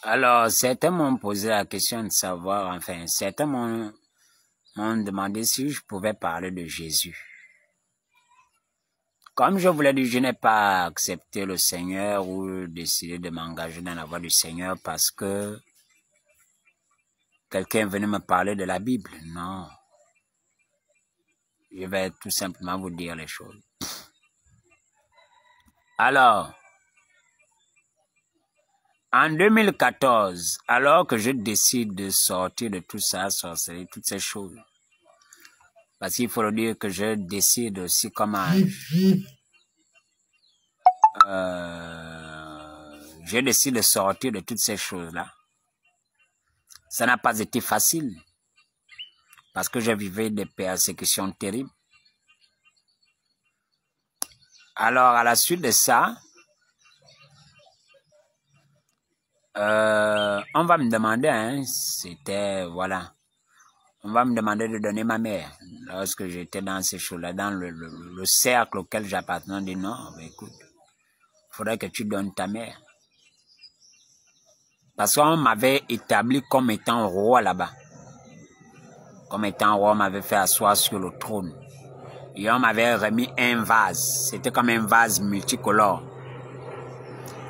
Alors, certains m'ont posé la question de savoir, enfin, certains m'ont demandé si je pouvais parler de Jésus. Comme je vous l'ai dit, je n'ai pas accepté le Seigneur ou décidé de m'engager dans la voie du Seigneur parce que quelqu'un venait me parler de la Bible. Non. Je vais tout simplement vous dire les choses. Alors, en 2014, alors que je décide de sortir de tout ça, sorcellerie, toutes ces choses, parce qu'il faut le dire que je décide aussi comment je décide de sortir de toutes ces choses-là. Ça n'a pas été facile parce que je vivais des persécutions terribles. Alors, à la suite de ça, on va me demander, hein, c'était, voilà, on va me demander de donner ma mère. Lorsque j'étais dans ces choses-là, dans le cercle auquel j'appartenais, on dit non, mais écoute, il faudrait que tu donnes ta mère. Parce qu'on m'avait établi comme étant roi là-bas. Comme étant roi, on m'avait fait asseoir sur le trône. Et on m'avait remis un vase. C'était comme un vase multicolore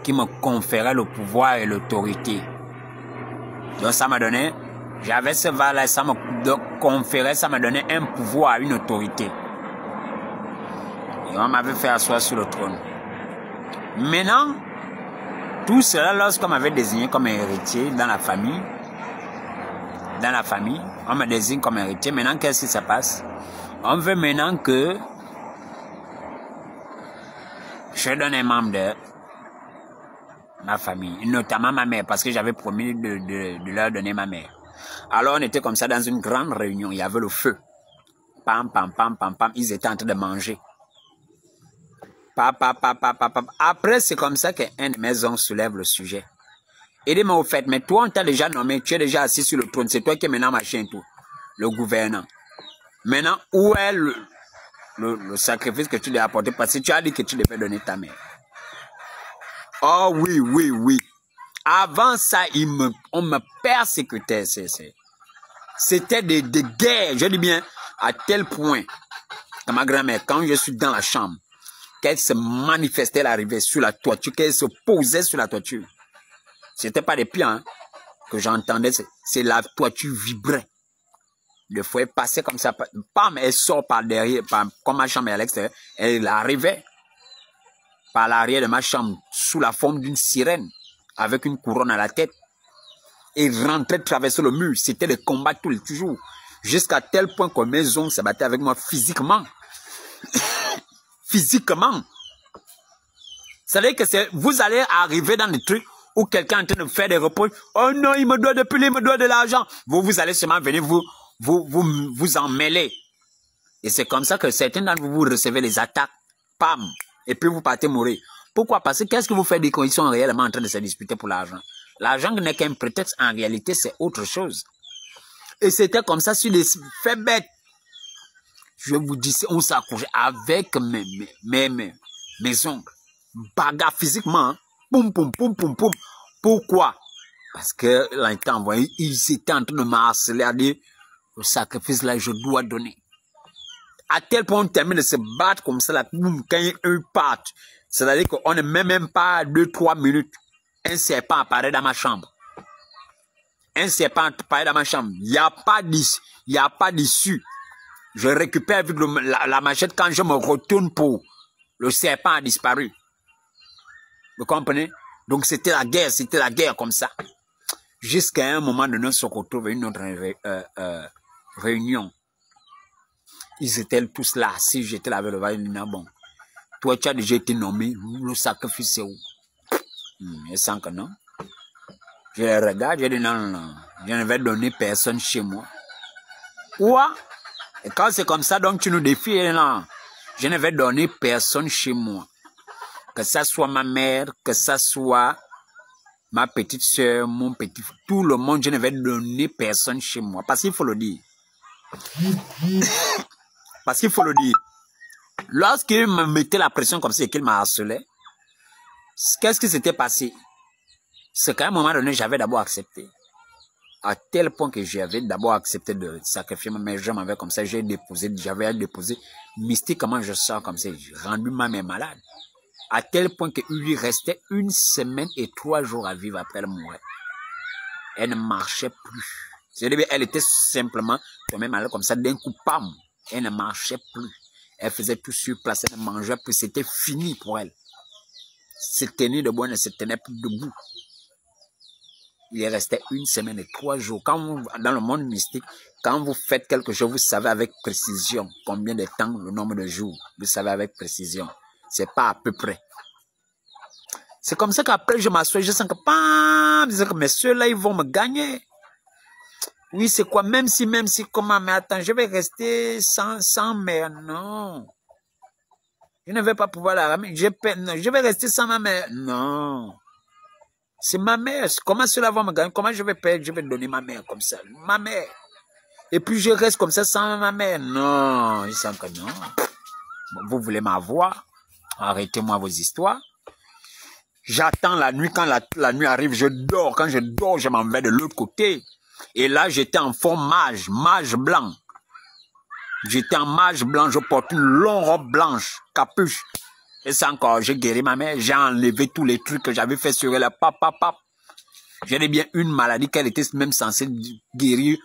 qui me conférait le pouvoir et l'autorité. Donc ça m'a donné, j'avais ce vase-là, ça me conférait, ça m'a donné un pouvoir, une autorité. Et on m'avait fait asseoir sur le trône. Maintenant, tout cela, lorsqu'on m'avait désigné comme héritier dans la famille, on me désigne comme héritier. Maintenant, qu'est-ce qui se passe? On veut maintenant que je donne un membre de ma famille, notamment ma mère, parce que j'avais promis de leur donner ma mère. Alors, on était comme ça dans une grande réunion. Il y avait le feu. Pam, pam, pam, pam, pam. Ils étaient en train de manger. Après, c'est comme ça qu'un de mes oncles soulève le sujet. Il dit, mais au fait, mais toi, on t'a déjà nommé, tu es déjà assis sur le trône, c'est toi qui es maintenant machin tout, le gouvernant. Maintenant, où est le sacrifice que tu lui as apporté? Parce que tu as dit que tu devais donner ta mère. Oh oui, oui, oui. Avant ça, on me persécutait. C'était des guerres, je dis bien, à tel point que ma grand-mère, quand je suis dans la chambre, qu'elle se manifestait, elle arrivait sur la toiture, qu'elle se posait sur la toiture. C'était pas des pieds hein, que j'entendais, c'est la toiture vibrait. Le foyer passait comme ça, pam, elle sort par derrière, comme ma chambre est à l'extérieur, elle arrivait par l'arrière de ma chambre sous la forme d'une sirène, avec une couronne à la tête, et rentrait traverser le mur. C'était le combat tous les jours, jusqu'à tel point que mes ongles se battaient avec moi physiquement. Physiquement. C'est-à-dire que vous allez arriver dans des trucs où quelqu'un est en train de faire des reproches. Oh non, il me doit de plus, il me doit de l'argent. Vous allez seulement venir vous en mêler. Et c'est comme ça que certains d'entre vous recevez les attaques. Pam. Et puis vous partez mourir. Pourquoi? Parce que qu'est-ce que vous faites des conditions réellement en train de se disputer pour l'argent? L'argent n'est qu'un prétexte. En réalité, c'est autre chose. Et c'était comme ça sur des faits bêtes. Je vous dis, on s'accrochait avec mes ongles. Bagarre physiquement. Hein. Poum, poum, poum, poum, poum. Pourquoi? Parce que l'instant, ils étaient en train de m'harceler à dire, le sacrifice là, je dois donner. À tel point, on termine de se battre comme ça, là, boum, quand il y a une part. C'est-à-dire qu'on ne met même pas 2-3 minutes. Un serpent apparaît dans ma chambre. Un serpent apparaît dans ma chambre. Il n'y a pas d'issue. Je récupère avec la machette quand je me retourne pour. Le serpent a disparu. Vous comprenez? Donc c'était la guerre comme ça. Jusqu'à un moment donné, on se retrouve à une autre réunion. Ils étaient tous là. Si j'étais là avec le vaille, bon. Toi, tu as déjà été nommé. Le sacrifice, c'est où? Je sens que non. Je les regarde, je dis non, non, non. Je ne vais donner personne chez moi. Quoi? Et quand c'est comme ça, donc tu nous défies, non. Je ne vais donner personne chez moi. Que ça soit ma mère, que ça soit ma petite soeur, mon petit frère, tout le monde, je ne vais donner personne chez moi. Parce qu'il faut le dire. Parce qu'il faut le dire. Lorsqu'il me mettait la pression comme ça et qu'il m'a harcelé, qu'est-ce qui s'était passé? C'est qu'à un moment donné, j'avais d'abord accepté. À tel point que j'avais d'abord accepté de sacrifier ma mère. Je m'avais comme ça, j'avais déposé mystiquement, je sors comme ça, j'ai rendu ma mère malade. À tel point qu'il lui restait 1 semaine et 3 jours à vivre après elle mourait. Elle ne marchait plus. C'est-à-dire, elle était simplement tombée malade comme ça, d'un coup, pam, elle ne marchait plus. Elle faisait tout sur place, elle ne mangeait plus, c'était fini pour elle. Se tenir debout, elle ne se tenait plus debout. Il restait 1 semaine et 3 jours. Quand vous, dans le monde mystique, quand vous faites quelque chose, vous savez avec précision combien de temps, le nombre de jours. Vous savez avec précision. C'est pas à peu près. C'est comme ça qu'après, je m'assois, je sens que, bam, je dis que messieurs là, ils vont me gagner. Oui, c'est quoi, même si, comment, mais attends, je vais rester sans mère, non. Je ne vais pas pouvoir la ramener, je vais rester sans ma mère, non. C'est ma mère. Comment cela va me gagner? Comment je vais perdre? Je vais donner ma mère comme ça. Ma mère. Et puis je reste comme ça sans ma mère. Non. Ils sentent que non. Vous voulez m'avoir? Arrêtez-moi vos histoires. J'attends la nuit. Quand la nuit arrive, je dors. Quand je dors, je m'en vais de l'autre côté. Et là, j'étais en forme mage blanc. J'étais en mage blanc. Je porte une longue robe blanche, capuche. Et c'est encore, j'ai guéri ma mère, j'ai enlevé tous les trucs que j'avais fait sur elle, pap. J'avais bien une maladie qu'elle était même censée guérir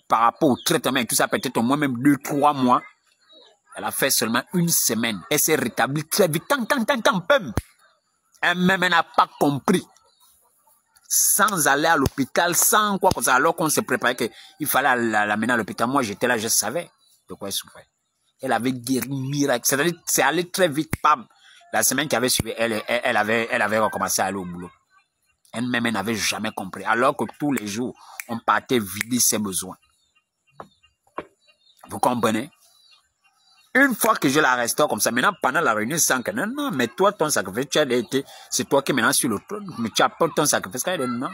par rapport au traitement et tout ça, peut-être au moins même 2-3 mois. Elle a fait seulement 1 semaine. Elle s'est rétablie très vite, pum. Elle-même, elle n'a pas compris. Sans aller à l'hôpital, sans quoi que ça, alors qu'on s'est préparé qu'il fallait l'amener à l'hôpital. Moi, j'étais là, je savais de quoi elle souffrait. Elle avait guéri miracle. C'est allé très vite, pam. La semaine qui avait suivi, elle avait recommencé à aller au boulot. Elle-même, elle n'avait jamais compris. Alors que tous les jours, on partait vider ses besoins. Vous comprenez? Une fois que je la restaure comme ça, maintenant, pendant la réunion, sans que non, mais toi, ton sacrifice, tu as été, c'est toi qui es maintenant sur le trône, mais tu apportes ton sacrifice, non.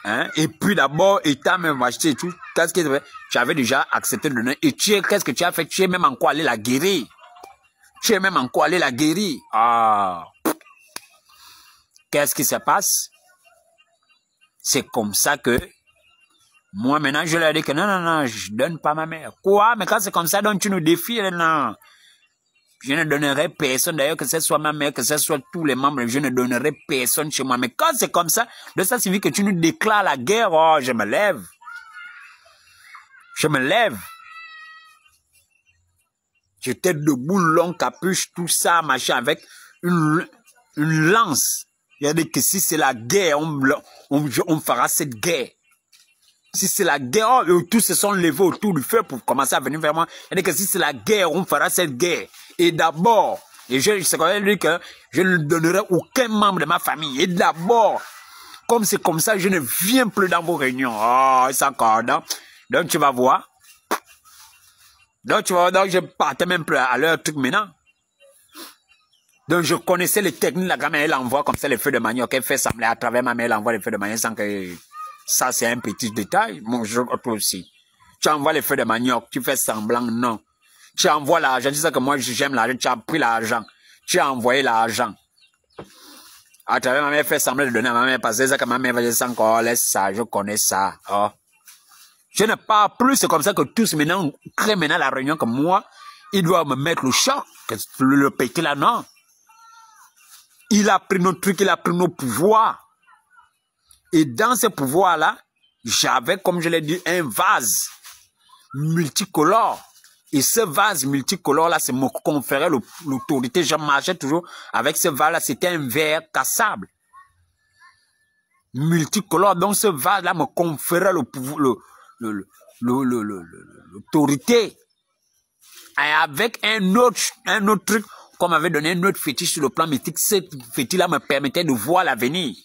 Hein? Et puis d'abord, étant même acheté et tout, qu'est-ce que tu avais déjà accepté de donner. Et qu'est-ce que tu as fait? Tu es même encore allé la guérir. Tu es même encore allé la guérir. Ah. Qu'est-ce qui se passe? C'est comme ça que moi maintenant je leur ai dit que non, je donne pas ma mère. Quoi? Mais quand c'est comme ça, donc tu nous défies, non. Je ne donnerai personne, d'ailleurs, que ce soit ma mère, que ce soit tous les membres, je ne donnerai personne chez moi. Mais quand c'est comme ça, de ça signifie que tu nous déclares la guerre. Oh, je me lève. Je me lève. J'étais debout, long capuche, tout ça, machin, avec une lance. Il a dit que si c'est la guerre, on fera cette guerre. Si c'est la guerre, oh, tous se sont levés autour du feu pour commencer à venir vers moi. Il a dit que si c'est la guerre, on fera cette guerre. Et d'abord, c'est quand même dit que je ne donnerai aucun membre de ma famille. Et d'abord, comme c'est comme ça, je ne viens plus dans vos réunions. Oh, c'est encore, non? Donc tu vas voir. Donc tu vas voir, donc je partais même plus à leur truc maintenant. Donc je connaissais les techniques, la grand-mère, elle envoie comme ça les feux de manioc, elle fait sembler à travers ma mère, elle envoie les feux de manioc sans que... Ça c'est un petit détail, mon jeu toi aussi. Tu envoies les feux de manioc, tu fais semblant, non. Tu envoies l'argent, tu sais que moi j'aime l'argent, tu as pris l'argent. Tu as envoyé l'argent. À travers ma mère, fait semblant de donner à ma mère, parce que c'est que ma mère va dire encore, laisse ça, je connais ça. Oh. Je ne parle plus, c'est comme ça que tous maintenant, créent maintenant la réunion que moi, ils doivent me mettre le choc, le péter là, non. Il a pris nos trucs, il a pris nos pouvoirs. Et dans ce pouvoir-là, j'avais, comme je l'ai dit, un vase multicolore. Et ce vase multicolore-là, ça me conférait l'autorité. Je marchais toujours avec ce vase-là. C'était un verre cassable. Multicolore. Donc ce vase-là me conférait l'autorité. Et avec un autre truc, qu'on m'avait donné un autre fétiche sur le plan mystique, ce fétiche-là me permettait de voir l'avenir.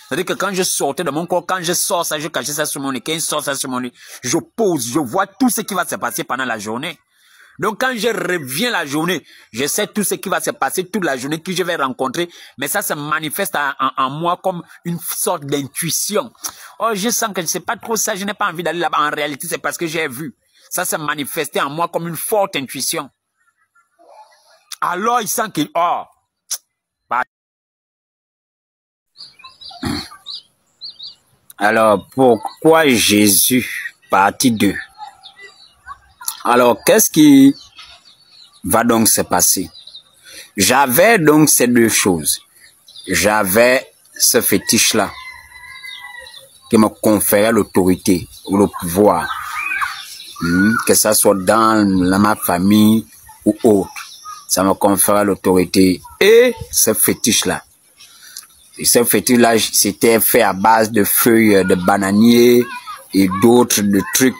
C'est-à-dire que quand je sortais de mon corps, quand je sors ça, je cachais ça sur mon nez, quand je sors ça sur mon nez, je pose, je vois tout ce qui va se passer pendant la journée. Donc quand je reviens la journée, je sais tout ce qui va se passer toute la journée, qui je vais rencontrer, mais ça se manifeste en moi comme une sorte d'intuition. Oh, je sens que je ne sais pas trop ça, je n'ai pas envie d'aller là-bas. En réalité, c'est parce que j'ai vu. Ça se manifestait en moi comme une forte intuition. Alors il sent qu'il... Oh, Alors, pourquoi Jésus, partie 2? Alors, qu'est-ce qui va donc se passer? J'avais donc ces deux choses. J'avais ce fétiche-là qui me conférait l'autorité ou le pouvoir, que ça soit dans ma famille ou autre. Ça me conférait l'autorité. Et ce fétiche-là. Et ce fétiche-là, c'était fait à base de feuilles de bananier et d'autres de trucs,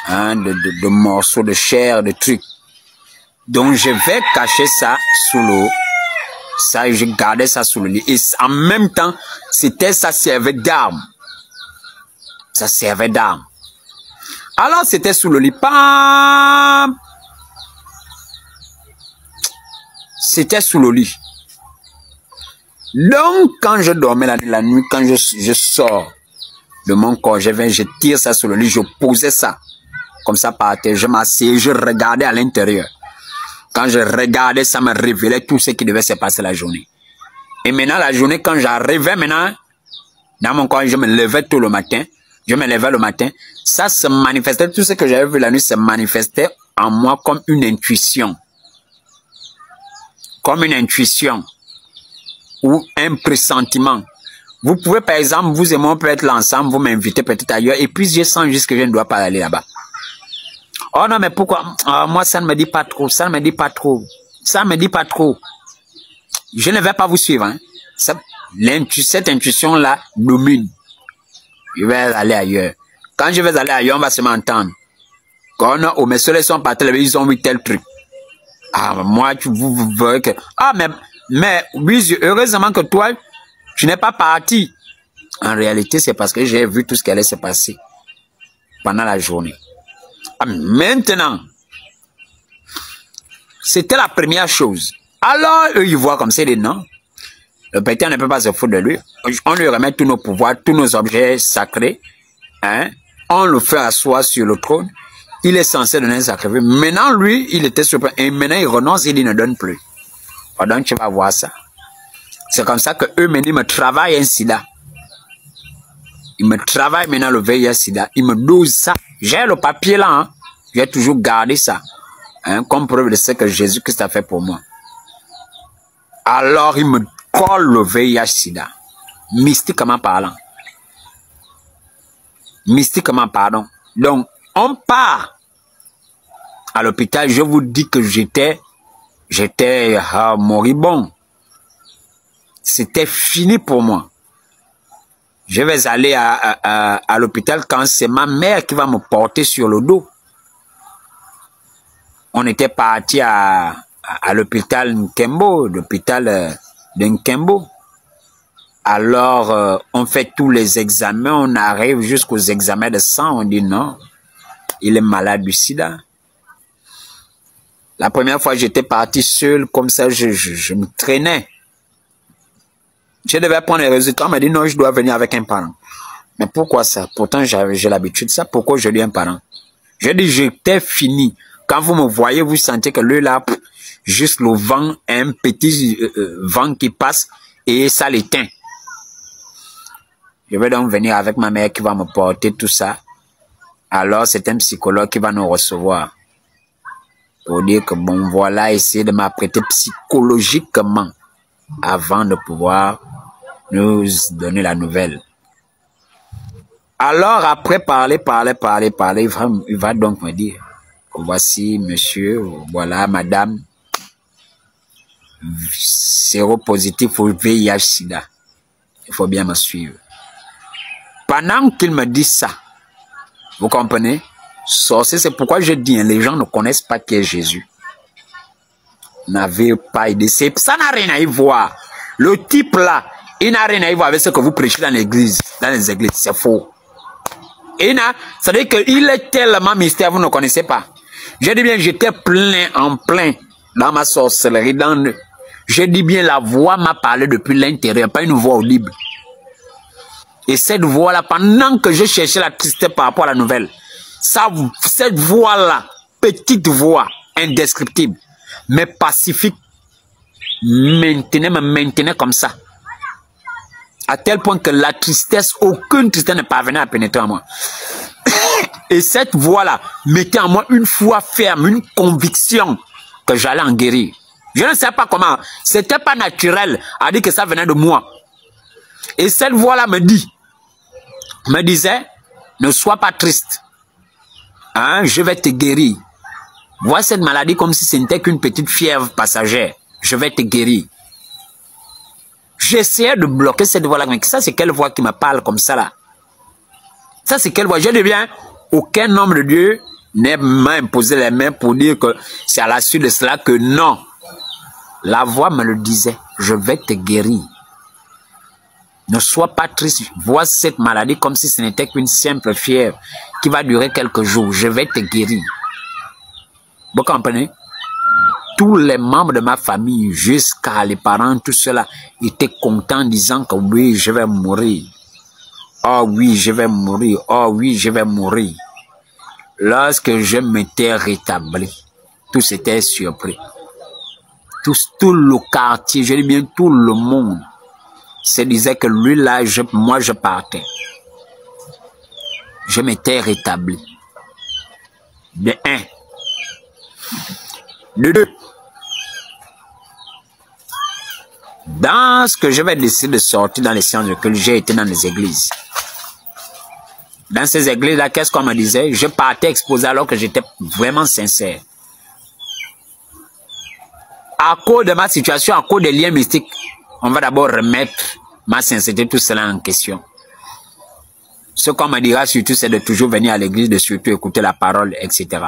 de morceaux de chair, de trucs. Donc, je vais cacher ça sous l'eau. Ça, je gardais ça sous le lit. Et en même temps, ça servait d'arme. Ça servait d'arme. Alors, c'était sous le lit. Pam! C'était sous le lit. Donc, quand je dormais la nuit, quand je sors de mon corps, je tire ça sur le lit, je posais ça comme ça par terre, je m'asseyais, je regardais à l'intérieur. Quand je regardais, ça me révélait tout ce qui devait se passer la journée. Et maintenant, la journée, quand j'arrivais maintenant, dans mon corps, je me levais tôt le matin, ça se manifestait, tout ce que j'avais vu la nuit se manifestait en moi comme une intuition. Comme une intuition. Ou un pressentiment. Vous pouvez, par exemple, vous et moi, on peut être là ensemble, vous m'invitez peut-être ailleurs, et puis je sens juste que je ne dois pas aller là-bas. Oh non, mais pourquoi? Moi, ça ne me dit pas trop, ça ne me dit pas trop, ça ne me dit pas trop. Je ne vais pas vous suivre. Hein. Cette intuition-là domine. Je vais aller ailleurs. Quand je vais aller ailleurs, on va se m'entendre. Quand on mes soeurs sont partis, ils ont vu tel truc. Ah, moi, vous verrez que... Ah, mais oui, heureusement que toi, tu n'es pas parti. En réalité, c'est parce que j'ai vu tout ce qui allait se passer pendant la journée. Ah, maintenant, c'était la première chose. Alors, eux, ils voient comme c'est des noms. Le pétard ne peut pas se foutre de lui. On lui remet tous nos pouvoirs, tous nos objets sacrés. Hein? On le fait asseoir sur le trône. Il est censé donner un sacrifice. Maintenant, lui, il était surpris. Et maintenant, il renonce, il ne donne plus. Donc, tu vas voir ça. C'est comme ça que eux, maintenant, ils me travaillent un sida. Ils me travaillent maintenant le VIH sida. Ils me dosent ça. J'ai le papier là. Hein. J'ai toujours gardé ça. Hein, comme preuve de ce que Jésus-Christ a fait pour moi. Alors, ils me collent le VIH sida. Mystiquement parlant. Mystiquement pardon. Donc, on part à l'hôpital. Je vous dis que j'étais moribond. C'était fini pour moi. Je vais aller à l'hôpital quand c'est ma mère qui va me porter sur le dos. On était parti à l'hôpital Nkembo, l'hôpital de Nkembo. Alors, on fait tous les examens, on arrive jusqu'aux examens de sang, on dit non, il est malade du sida. La première fois, j'étais parti seul, comme ça, je me traînais. Je devais prendre les résultats, on m'a dit non, je dois venir avec un parent. Mais pourquoi ça? Pourtant, j'ai l'habitude de ça. Pourquoi je dis un parent? Je dis, j'étais fini. Quand vous me voyez, vous sentez que lui là, juste le vent, un petit vent qui passe et ça l'éteint. Je vais donc venir avec ma mère qui va me porter tout ça. Alors, c'est un psychologue qui va nous recevoir. Pour dire que bon, voilà, essayer de m'apprêter psychologiquement avant de pouvoir nous donner la nouvelle. Alors, après parler, il va donc me dire, voici monsieur, voilà madame, séropositif au VIH-Sida. Il faut bien me suivre. Pendant qu'il me dit ça, vous comprenez? C'est pourquoi je dis, hein, les gens ne connaissent pas qui est Jésus. N'avez pas idée. Ça n'a rien à y voir. Le type là, il n'a rien à y voir avec ce que vous prêchez dans l'église. Dans les églises, c'est faux. C'est-à-dire qu'il est tellement mystère, vous ne connaissez pas. Je dis bien, j'étais plein dans ma sorcellerie. Je dis bien, la voix m'a parlé depuis l'intérieur, pas une voix audible. Et cette voix-là, pendant que je cherchais la tristesse par rapport à la nouvelle, cette voix-là, petite voix, indescriptible, mais pacifique, me maintenait comme ça. À tel point que la tristesse, aucune tristesse ne parvenait à pénétrer en moi. Et cette voix-là mettait en moi une foi ferme, une conviction que j'allais en guérir. Je ne sais pas comment. C'était pas naturel à dire que ça venait de moi. Et cette voix-là me disait, ne sois pas triste. Hein, je vais te guérir. Vois cette maladie comme si ce n'était qu'une petite fièvre passagère. Je vais te guérir. J'essayais de bloquer cette voix-là. Mais ça, c'est quelle voix qui me parle comme ça là? Ça, c'est quelle voix? Je dis bien, aucun homme de Dieu m'a imposé les mains pour dire que c'est à la suite de cela que non. La voix me le disait, je vais te guérir. Ne sois pas triste. Vois cette maladie comme si ce n'était qu'une simple fièvre qui va durer quelques jours. Je vais te guérir. Vous comprenez? Tous les membres de ma famille, jusqu'à les parents, tout cela, étaient contents disant que oui, je vais mourir. Oh oui, je vais mourir. Oh oui, je vais mourir. Lorsque je m'étais rétabli, tous étaient surpris. Tout le quartier, je dis bien tout le monde, se disait que lui là, moi je partais. Je m'étais rétabli. De un. De deux. Dans ce que je vais décider de sortir dans les séances de culte, j'ai été dans les églises. Dans ces églises-là, qu'est-ce qu'on me disait? Je partais exposer alors que j'étais vraiment sincère. À cause de ma situation, à cause des liens mystiques, on va d'abord remettre ma sincérité, tout cela en question. Ce qu'on me dira surtout, c'est de toujours venir à l'église, de surtout écouter la parole, etc.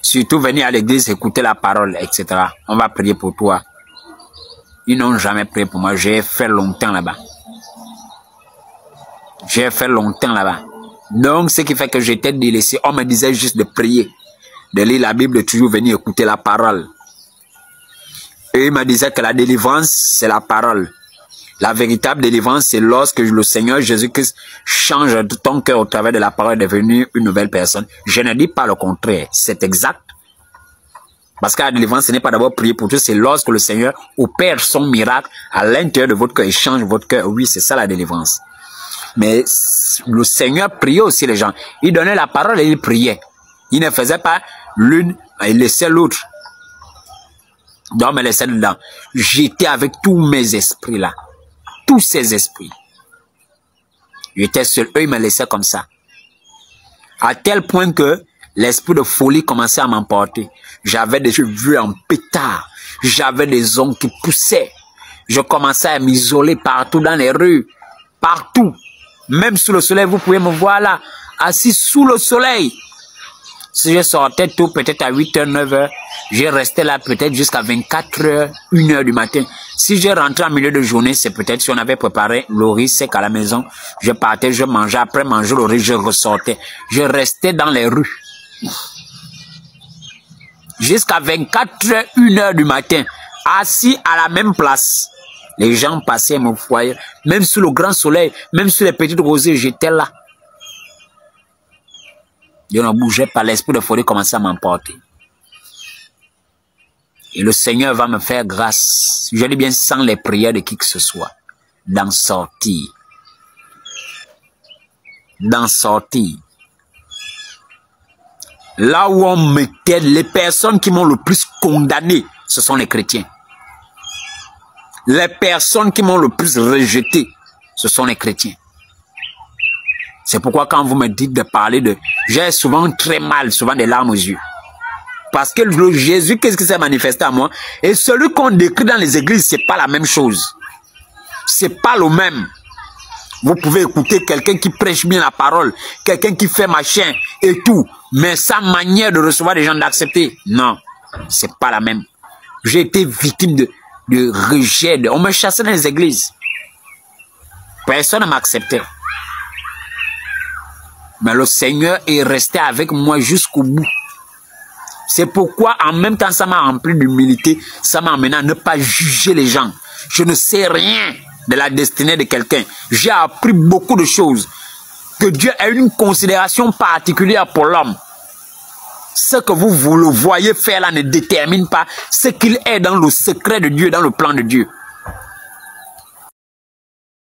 Surtout venir à l'église, écouter la parole, etc. On va prier pour toi. Ils n'ont jamais prié pour moi. J'ai fait longtemps là-bas. J'ai fait longtemps là-bas. Donc, ce qui fait que j'étais délaissé, on me disait juste de prier, de lire la Bible, de toujours venir écouter la parole. Et il me disait que la délivrance, c'est la parole. La véritable délivrance, c'est lorsque le Seigneur Jésus-Christ change ton cœur au travers de la parole, devenu une nouvelle personne. Je ne dis pas le contraire, c'est exact. Parce que la délivrance, ce n'est pas d'abord prier pour tout, c'est lorsque le Seigneur opère son miracle à l'intérieur de votre cœur et change votre cœur. Oui, c'est ça la délivrance. Mais le Seigneur priait aussi les gens. Il donnait la parole et il priait. Il ne faisait pas l'une, il laissait l'autre. Donc, il me laissait dedans. J'étais avec tous mes esprits là. Tous ces esprits. J'étais seul. Eux, ils me laissaient comme ça. À tel point que l'esprit de folie commençait à m'emporter. J'avais des cheveux en pétard. J'avais des ongles qui poussaient. Je commençais à m'isoler partout dans les rues. Partout. Même sous le soleil, vous pouvez me voir là. Assis sous le soleil. Si je sortais tôt, peut-être à 8h, 9h, je restais là peut-être jusqu'à 24h, 1h du matin. Si je rentrais en milieu de journée, c'est peut-être si on avait préparé le riz sec à la maison. Je partais, je mangeais. Après manger le riz, je ressortais. Je restais dans les rues. Jusqu'à 24h, 1h du matin, assis à la même place. Les gens passaient mon foyer, même sous le grand soleil, même sous les petites rosées, j'étais là. Je ne bougeais pas, l'esprit de folie commençait à m'emporter. Et le Seigneur va me faire grâce, je dis bien sans les prières de qui que ce soit, d'en sortir. D'en sortir. Là où on mettait les personnes qui m'ont le plus condamné, ce sont les chrétiens. Les personnes qui m'ont le plus rejeté, ce sont les chrétiens. C'est pourquoi quand vous me dites de parler de... J'ai souvent très mal, souvent des larmes aux yeux. Parce que le Jésus, qu'est-ce qui s'est manifesté à moi? Et celui qu'on décrit dans les églises, c'est pas la même chose. C'est pas le même. Vous pouvez écouter quelqu'un qui prêche bien la parole, quelqu'un qui fait machin et tout, mais sa manière de recevoir des gens, d'accepter, non, c'est pas la même. J'ai été victime de rejet, on me chassait dans les églises. Personne ne m'acceptait. Mais le Seigneur est resté avec moi jusqu'au bout. C'est pourquoi en même temps ça m'a rempli d'humilité, ça m'a amené à ne pas juger les gens. Je ne sais rien de la destinée de quelqu'un. J'ai appris beaucoup de choses. Que Dieu a une considération particulière pour l'homme. Ce que vous le voyez faire là ne détermine pas ce qu'il est dans le secret de Dieu, dans le plan de Dieu.